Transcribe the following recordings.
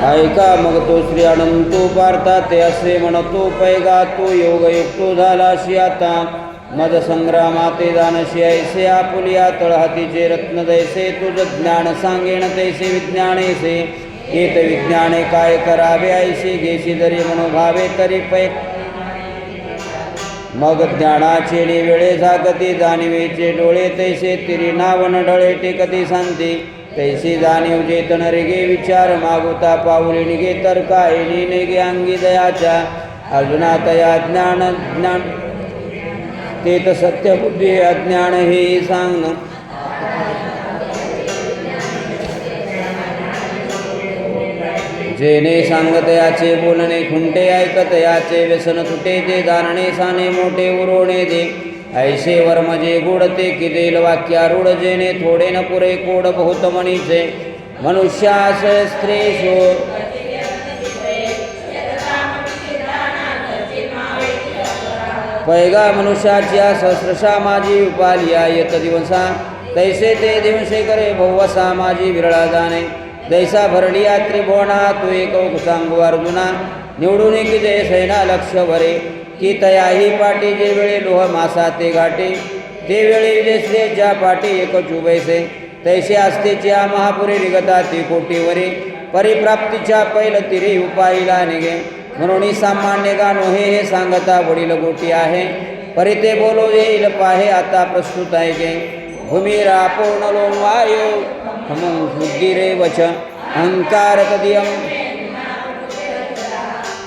ऐका मग तो श्री अनंतो पार्था ते असे म्हणतो पैगा तो योगयुक्तो झालाशी आता मद संग्रामाते दानशी ऐसे आपुलिया तळहातीचे रत्न दैसे तुझ ज्ञान सांगेन तैसे विज्ञानेसे येत विज्ञाने काय करावे ऐसे घेशी जरी मनोभावे तरी पै मग ज्ञानाचे वेळे जागती जाणीवेचे डोळे तैसे तिरी नावन डळे टेकती शांती तैसे जाणीव चेतन रेगे विचार मागुता पाऊले निघे तर काय निगे अंगी दयाच्या अजुना तया ज्ञान तेत सत्य बुद्धी अज्ञान हे सांग जेने सांगत याचे बोलणे खुंटे ऐकत याचे व्यसन तुटे ते जाणणे साने मोठे उरोणे दे ऐसे वर्मजे गुड ते किदेल वाक्यारूढ जेने थोडे न पुरे कोड बहुत मनीचे मनुष्यास स्त्रेषो पैगा मनुष्याच्या सहस्रशा माझी उपालिया येत दिवसा तैसे ते दिवसे करे बहुवसा माझी विरळा जाणे दैसा भरलिया त्रिभुवना तू एक सांगू अर्जुना निवडून की जय सैना लक्ष भरे की तयाही पाटी जे वेळे लोह मासा ते घाटे ते वेळे विदेशच्या पाटी एक चुबैसे तैसे असतेच्या महापुरी निगता ती कोटीवरी परिप्राप्तीच्या पैल तिरी उपाईला निघे म्हणून सामान्य गाणो हे सांगता वडील गोटी आहे परी ते बोलो येईल पाहे आता प्रस्तुत आहे गे भूमिरा पूर्ण लोम वायू बुद्धी रे वच अहंकार तदियम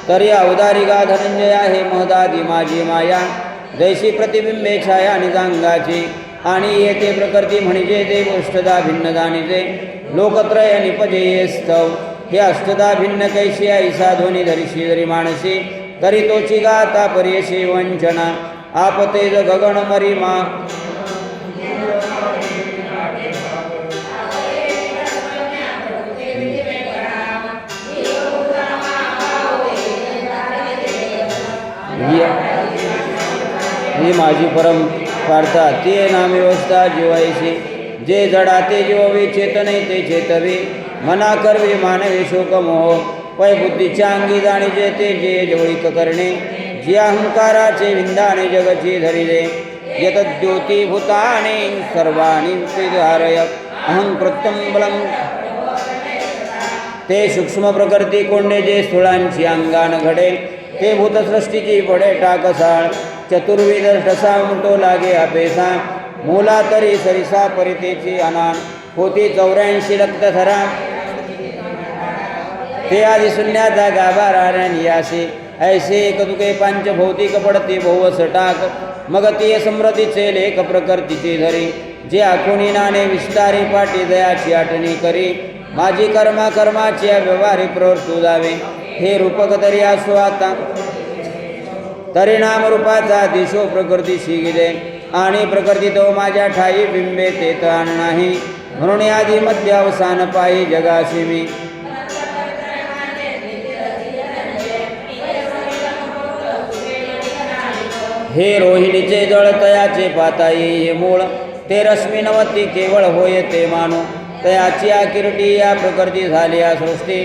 तरी अवदारिका धनंजय आहे महदादी माझी माया जैशी प्रतिबिंबे छाया निजांगाची आणि येते प्रकृती म्हणजे ते अष्टदा भिन्न जाणीचे लोकत्रय निपजे स्तव हे अष्टदा भिन्न कैशी ऐसा ध्वनी धरिशी जरी मानसी तरी तोची गाता पर्यशी वंचना आपतेज गगन मरिमा ही माझी परम पार्था ते नाम व्यवस्था जीवायशी जे जडाते जीववे चेतने ते चेतवे मना करवे मानवे शोक मोह पै बुद्धीच्या अंगी जाणीचे ते जे जवळीक करणे जी अहंकाराचे विंदाणे जगची धरिले यत द्योतीभूताने सर्वाणी विधारय अहं कृत्यं बलं ते सूक्ष्म प्रकृती कोंडे जे स्थूळांची अंगान घडे ते भूतसृष्टीची पडे टाकसाळ चतुर्विध ठसा मुटो लागे अपेसा मूला तरी सरिसा परितेची अनान होती 84 रक्तधरा ते आदि शून्याचा गाभारा नियासी ऐसे एक तुके पंचभौतिक पडती बहुवस टाक मग ती समृद्धीचे लेख प्रकृतीची धरी जे आखुनी नाणे विस्तारी पाटी दयाची आठणी करी माझी कर्माची व्यवहारी प्रवृत्तू जावे हे रूपक तरी असो आता तरी नाम रूपाचा दिशो प्रकृतीशी गेले आणि प्रकृती तो माझ्या ठाई बिंबे ते ताण नाही म्हणून आधी मध्य अवसान पायी जगाशी मी हे रोहिणीचे जळ तयाचे पाता ये मूळ ते रश्मी नवती केवळ होय ते मानू तयाची आकिरटी या प्रकृती झाली या सृष्टी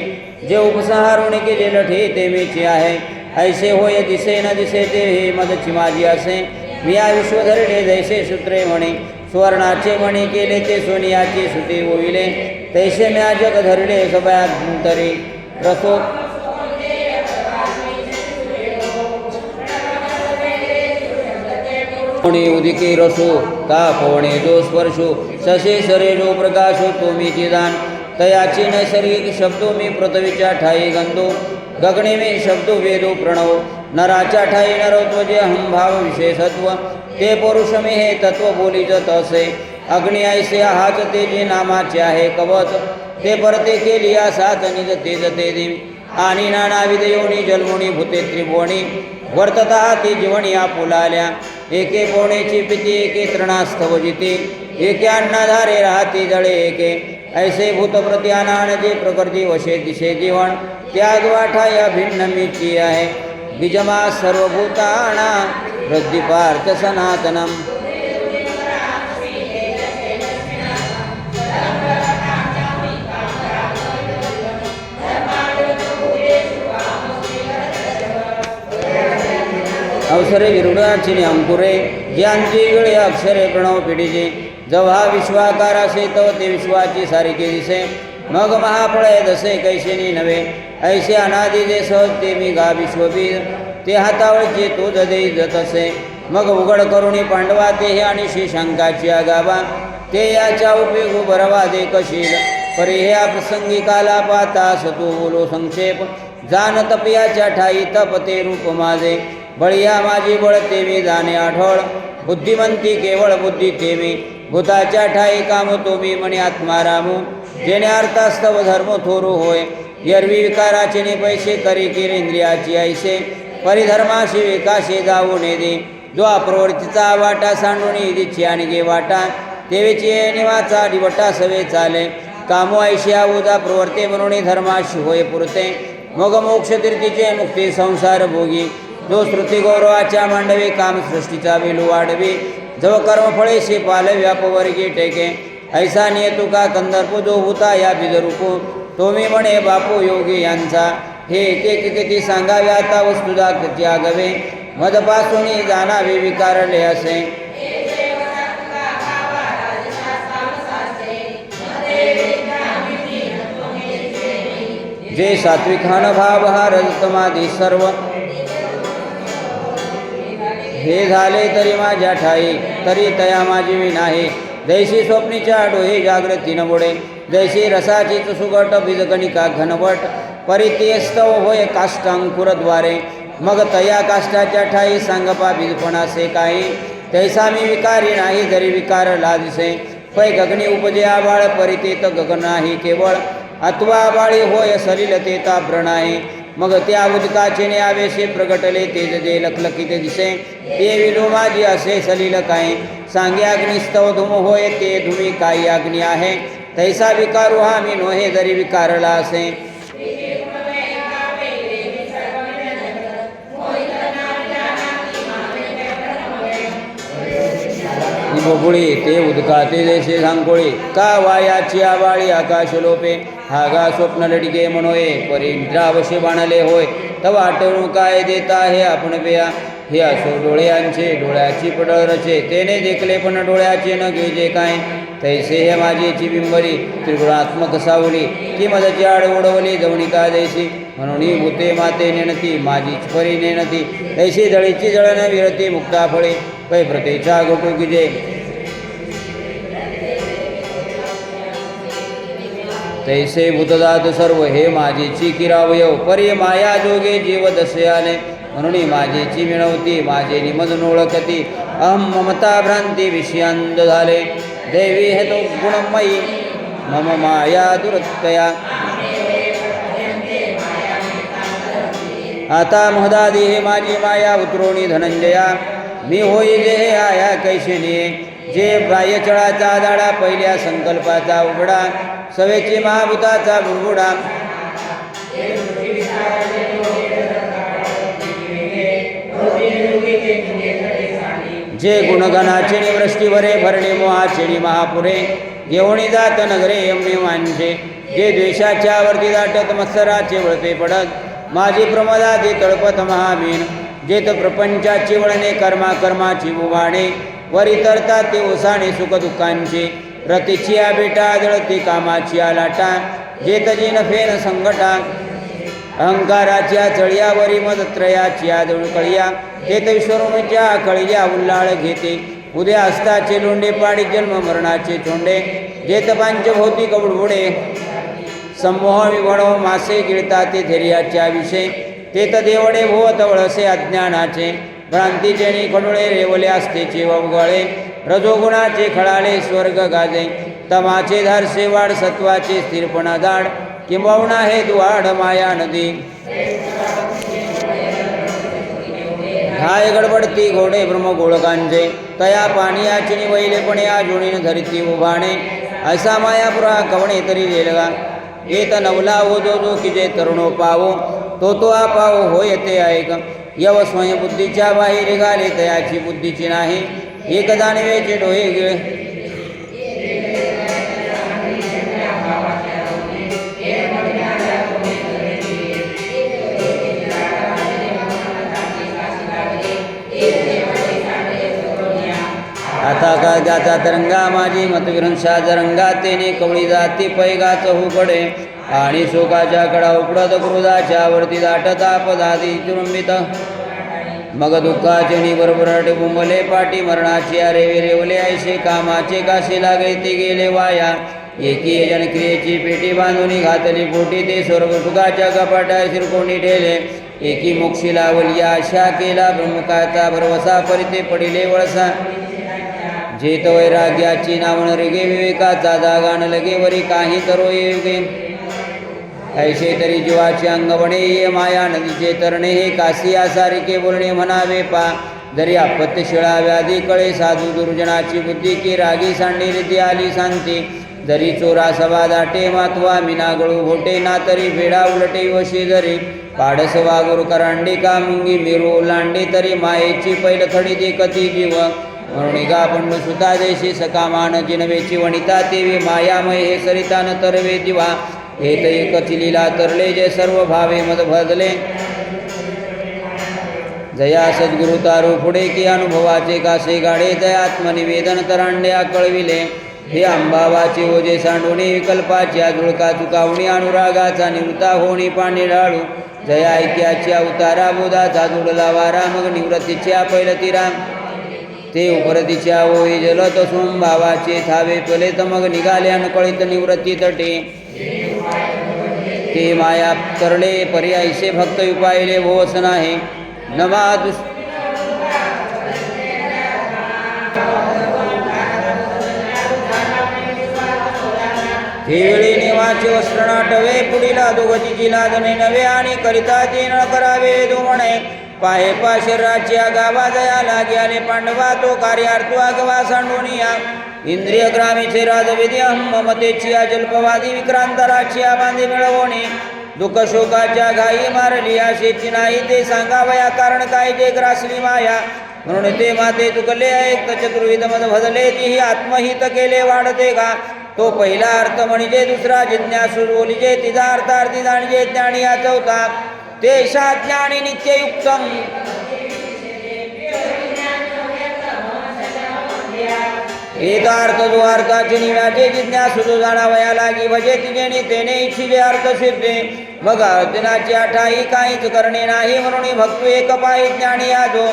जे उपसंहारुणी की जे लठे ते मीची आहे ऐसे होय दिसे न दिसे ते हे मदची माझी असे मी या विश्वधरणे जैसे सूत्रे म्हणे सुवर्णाचे मणी केले ते सोनियाची सुती होईले तैसे म्या जग धरले सभयांतरी रसो उदिके रसो तापवणे जो स्पर्शो ससे सरे जो प्रकाशो तो मी चिदान तयाची नैसर्गिक शब्दो मी पृथ्वीच्या ठाई गंधो गगणे मे शब्दो वेदो प्रणव नराच्या ठाई नरोत्वजे अहंभाव विशेषत्व ते पौरुष मे हे तत्व बोलीच तसे अग्नि ऐसे हाच ते जे नामाचे आहे कवच ते परते केली सात निज तेज ते देवी आणि नानाविध योनी जन्मोनी भूते त्रिभुवनी वर्तता ती जीवनी आपुलाल्या एके पोणेची पिती एके तृणास्तव जिते एके अन्नाधारे राहती जळे एके ऐसे भूत प्रत्यानान जे प्रकृती वशे दिशे जीवन त्याग वाठा या भिन्न मीची आहे बीजमा सर्वभूताना वृद्धिपार्थ सनातनम सरे विरुणाचिनी अंकुरे ज्यांची गळे अक्षरे प्रणव पिढीचे जव्हा विश्वाकार असे तव ते विश्वाची सारिके दिसे मग महाप्रळय दसे कैसेनी नव्हे ऐसे अनादि जे सहज ते मी गा विश्वबीर ते हातावळचे तो जदे जत असे मग उघड करुणी पांडवा ते हे आणि शंकाची आगाबा ते याच्या उपयोग बरवा दे कशील परी ह्या प्रसंगी काला पाता सतू बोलो संक्षेप जान तपियाच्या ठाई तप ते रूप माझे बळिया माझी बळ ते मी जाणे आढळ बुद्धिमंती केवळ बुद्धी ते मी भूताच्या ठाई काम तो मी म्हणे आत्मा रामू जेणे अर्थास्तव धर्म थोरू होय यरवी विकाराचे नि पैसे करी किरेंद्रियाची ऐसे परिधर्माशी विकाशे जाऊ ने दे जो अप्रवृत्तीचा वाटा सांडून दिची आणि गे वाटा तेवेची निवाचा दिवटा सवे चाले कामो ऐशिया उदा प्रवर्ते म्हणून धर्माशी होय पुरते मग मोक्ष तीर्थीचे मुक्ती संसार भोगी जो श्रुती गौरवाच्या मांडवी काम सृष्टीचा वेलू वाढवी जव कर्मफळेशी पाल व्यापवर्गी टेके ऐसा नियतुका कंदर्प जो होता या बिजरूपो तो मी म्हणे बापू योगी यांचा हे एक किती सांगावे आता वस्तुदा त्यागवे मदपासून जाणावे विकारले असे जे सात्विक भाव हा रजतमादी सर्व हे झाले तरी माझ्या ठाई तरी तया माझी मी नाही जैशी स्वप्नीच्या डोहे जागृती न बुडे जैशी रसाची सुगट बीजगणिका घनवट परित्यस्तव होय काष्टांकुरद्वारे मग तया काष्टाच्या ठाई सांगपा बीजपणासे काही तैसा मी विकारी नाही जरी विकार लादिसे पै गगनी उपजे आबाळ परितेत गगन नाही केवळ अथवा आबाळी होय सलिल ते ताभ्र नाही मग त्या उदकाचे ने आवेशे प्रगटले तेज जे लखलखित दिसे ते विलू माझी असे सलिल काय सांगे अग्निस्तव धुम होय ते धुमी काही अग्नी आहे तैसा विकारू हा मी नोहे जरी विकारला असे बबुळी ते उदकाते जैसे सांकोळी का वायाची आबाळी आकाश लोपे हागा स्वप्न लडके मनोये परिंद्रावशे बाणले होय तव आठवणू काय देता हे आपण बेया हे असो डोळ्यांचे डोळ्याची पडळ रचे तेने देखले पण डोळ्याचे न घेजे काय तैसे हे माझीची बिंबरी त्रिगुणात्मक सावली की मदची आड उडवली जवणिका जैसी म्हणून भूते माते नेणती माझीच परी नेणती तैसी जळीची जळण विरती मुक्ता फळे पै प्रतेच्या गोटू गिजे तैसे भूतदात सर्व हे माझीची किरावयव परी माया जोगे जीव दसे आले म्हणून माझीची मिळवती माझे निमधून ओळखती अहम ममता भ्रांती विषयांद झाले देवी हे तो गुणमयी मम माया दुरत्तया आता महदादी हे माझी माया उतरोणी धनंजया मी होई जे हे आया कैशिनी जे बाह्यचळाचा दाडा पहिल्या संकल्पाचा उघडा सवेची महाभूताचा बुडबुडा जे गुणगणाचे वृष्टीवरे भरणे मोहाचे महापुरे घेऊणी जात नगरे यम्य मांजे जे द्वेषाच्या वरती दाटत मत्सराचे वळते पडत माझी प्रमदादी तळपत महामीन जेत प्रपंचाची वळणे कर्माची उभाणे वरी तरता ते ओसाणे सुख दुःखांची रतीची बेटा जळती कामाची आलाटा जेत जिन फेन संकटा अहंकाराच्या चळियावरी मदत्रयाची आदळ कळिया हेत विश्वरूपच्या कळिया उल्लाळ घेते उद्या अस्ताचे लोंडे पाडी जन्म मरणाचे चोंडे जेत पांचभौतिक बुडबुडे संमोह विवणो मासे गिळता ते धैर्याच्या विषय तेत देवडे भोवत वळसे अज्ञानाचे भ्रांतीचे नि खडुळे रेवले असतेचे वगळे रजोगुणाचे खळाळे स्वर्ग गाजे तमाचे धारसे वाढ सत्वाचे स्थिरपणा दाड किंबहुना हे दुवाड माया नदी हाय गडबडती घोडे ब्रह्मगोळकांचे तया पानियाची निवैलेपणे आजुणीन धरिती उभाणे असा मायापुरा कवणे तरी रेलगा येत नवला हो जो की जे तरुणो पावो तो आपावो होय ते ऐक यव स्वयंबुद्धीच्या बाहेर निघाले तयाची बुद्धीची नाही एक जाणवेचे डोळे गिळे त्याचा तरंगा माझी मतविरंशाचा रंगा तेने कवळी जाती पैगाच होऊ पडे आणि शोकाच्या कडा उपडत क्रोधाच्या वरती दाटता पदादी चुरुंबित मग दुःखाचे निबरबराटे बुंबले पाठी मरणाची अरे रेवले ऐसे कामाचे काशी लागे ते गेले वाया एकी जनक्रियेची पेटी बांधून घातली पोटी ते स्वर्ग सुखाच्या कपाटा शिरकोणी ठेले एकी मोक्षी लावली आशा केला ब्रह्मकाचा भरवसा परिते पडिले वळसा जेत वैराग्याची नावण रेगे विवेकाचा जागा न लगे वरी काही तरो युगे ऐसे तरी जीवाचे अंग बणे ये माया नदीचे तरणे हे काशी सारिके बोलणे म्हणावे पा जरी आपत्ती शिळा व्याधी कळे साधू दुर्जनाची बुद्धी की रागी सांडी रीती आली शांती जरी चोरा सभा दाटे मातवा मिना गळू भोटे ना तरी भेडा उलटे वशी जरी पाडस वागुर करांडी का मुंगी मिरू लांडी तरी मायेची पैल थडी देखती जीव म्हणून गा पंडू सुता देशी सकामान जिनवेची वनिता देवी मायामय हे सरिता न तरवे दिवा हे त एक चिलीला तरले जे सर्व भावे मद भजले जया सद्गुरु तारू पुढे की अनुभवाचे कासे गाडे दयात्मनिवेदन तरांड्या कळविले हे अंबावाचे ओजे सांडोणी विकल्पाच्या जुळका चुकावणी अनुरागाचा निवृत्ता होणी पाणी ढाळू जया ऐक्याच्या उतारा बोधाचा जुडला वारा मग निवृत्तीच्या पैलतीरा ते उपरतीच्या ओई जलत सोम भावाचे थावे पलेत मग निघाले अनकळीत निवृत्ती तटे ते माया तरले पर्यायसे भक्त उपायले भोस नाही नमा वेळी निवाचे वस्त्र नाटवे पुढील अधोगतीची लादणे नवे आणि करिता ते न करावे दो म्हणे पाहे पा शरीराच्या गावा जया लाग्याले पांडवा तो कार्यार्थू आगवा सांडोनिया इंद्रिय ग्रामीचे राजविधी ममतेची जल्पवादी विक्रांतराची बांधी मिळवणे दुःख शोकाच्या घाई मारली आशेची नाही ते सांगावया कारण काय जे ग्रासली माया म्हणून ते माते चुकले एक चतुर्विध मद भजले तीही आत्महित केले वाढते का तो पहिला अर्थ म्हणजे दुसरा जिज्ञासू बोलिजे तिचा अर्थार्थी जाणजे ज्ञानी या चौथा ते ज्ञानी नित्ययुक्तम एकार्थ जो अर्थाची निव्याचे जिज्ञासू जो जाणावया लागी भजे तिजेने तेने इच्छिजे अर्थ सिद्धे मग अर्जुनाची अठाई काहीच करणे नाही म्हणून भक्तू एक पायी ज्ञानी आजो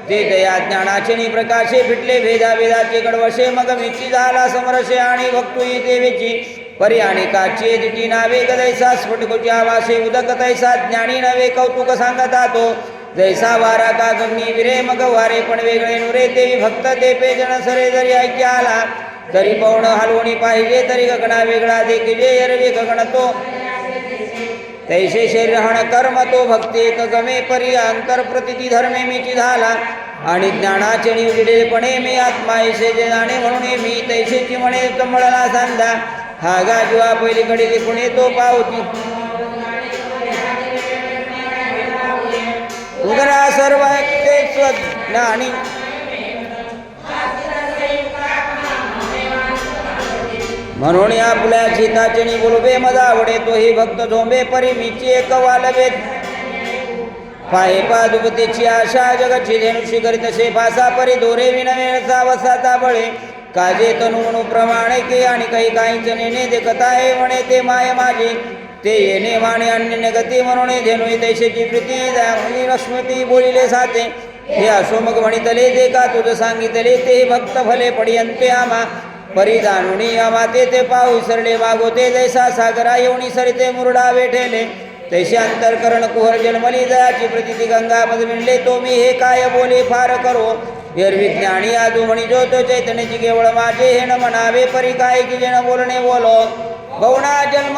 ते दया ज्ञानाचे नि प्रकाशे फिटले भेदा भेदाचे गडवशे मग मिची झाला समरसे आणि भक्तू ही देवीची परी आणि काचे दिटी नावे गदैसा स्फटिकोच्या वासे उदक तैसा ज्ञानी नवे कौतुक सांगता तो जैसा वारा का गगनी विरे मग वारे पण वेगळे नुरे तेवी भक्त ते पेजन सरे जरी ऐक्य आला तरी पवन हलवणी पाहिजे तरी गगना वेगळा देखिजे एरवी गगन तो तैसे शरीरहण कर्म तो भक्ती एक गमे परी अंतर प्रतिती धर्मे मीची झाला आणि ज्ञानाचे निवडिलेपणे मी आत्मा ऐसे जे जाणे म्हणून मी तैसेची म्हणे तमळला सांधा हा गा जीवा पहिलीकडे पुणे तो पावती उगरा सर्व ते स्वज्ञानी म्हणून आपल्या चिताचे बोलवे मदावडे तो ही भक्त झोंबे परी मीची एक वालवे पाहे पादुपतीची आशा जगची धेनुषी करीत तसे फासा परी दोरे विनवेचा वसाचा बळे काजे तनु प्रमाणे के आणि काही काहीच नेणे ते कथाय म्हणे ते माय माझी ते येणे वाणे अन्य गती म्हणून धेनु तैसेची प्रीती रश्मती बोलिले साते हे असो मग म्हणितले ते का तुझ सांगितले ते भक्त फले पडियंते आमा परी जाणुनी आमाते ते पाहू सरले मागोते जैसा सागरा येऊनी सरिते मुरडा वेठेले तैसे अंतरकरण कुहर जन्मली जयाची प्रतिती गंगा मध मिळले तो मी हे काय बोले फार करो विज्ञानी आजू म्हणी जो तो चैतन्याची केवळ माझे हे न म्हणावे परी काय की जेण बोलणे बोलो गौणा जन्म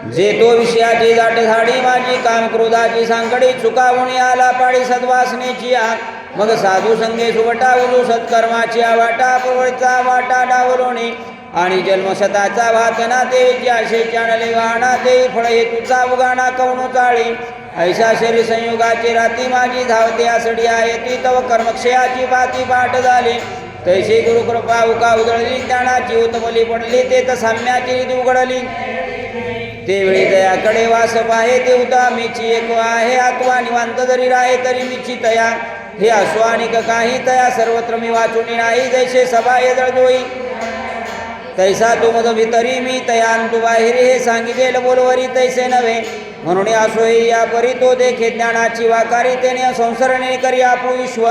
जे तो विषयाची जाट झाडी माझी काम क्रोधाची सांकडी चुकावणी आला पाडी सद्वासनेची आग मग साधू संगे सुवटा उलू सत्कर्माची वाटा प्रवळचा वाटा डावलोणी आणि जन्मशताचा भातना देवीची आशे चाणले गाणा देवी फळ हेतूचा उगाणा कवणू चाळी ऐशा शरीर संयुगाची राती माझी धावते आसडी आहे ती तव कर्मक्षयाची पाती पाठ झाली तैशी गुरुकृपा उका उधळली ज्ञानाची उत्तमली पडली ते तर साम्याची उघडली ते वेळी दयाकडे वास पाहे देवता मीची एक आहे आत्वा निवांत जरी राहे तरी मीची तया हे अस्वानिक काही तया सर्वत्र मी वाचून नाही जैसे सभा ये जळजोळी तैसा तू मग भितरी मी तयान तू बाहेरी हे सांगितलेल बोलवरी तैसे नव्हे म्हणून असोई या परी तो देखे ज्ञानाची वाकारी तेने संसरणे करी आपू विश्व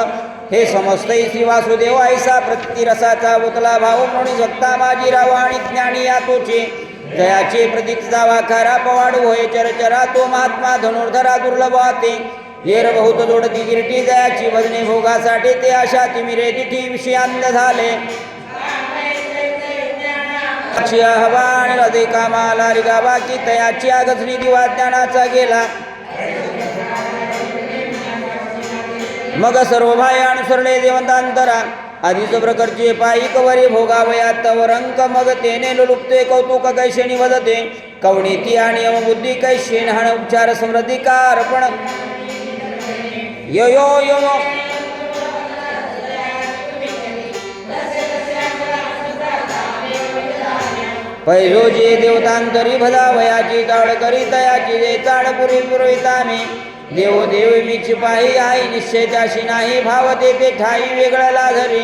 हे समजतै श्री वासुदेव ऐसा प्रतिरसाचा उतला भाव म्हणून जगता माझी राव आणि ज्ञानी या तोचे जयाचे प्रतीकचा वाखारा पवाडू होय चरचरा तो महात्मा धनुर्धरा दुर्लभ आते येर बहुत जोडती गिरटी जयाची भजने भोगासाठी ते आशा तिमिरे तिठी विषयांत झाले हवा आणि हृदय कामाला रिगावा की तयाची आगचणी दिवा ज्ञानाचा गेला मग सर्व भाय अनुसरले देवतांतरा आधीच प्रकारचे पायी कवरी भोगावयात वरंक मग तेने लुलुपते कौतुक कैशेनी वदते कवणीती आणि यमबुद्धी कैशेन हण उपचार समृद्धी का अर्पण यो यो यो पैजो जे देवतांतरी भजावयाची चाड करी तयाची जे चाड पुरी पुरविता मी देव देव मी चिपाही आई निश्चय त्याशी नाही भाव ते ठाई वेगळा लाझरी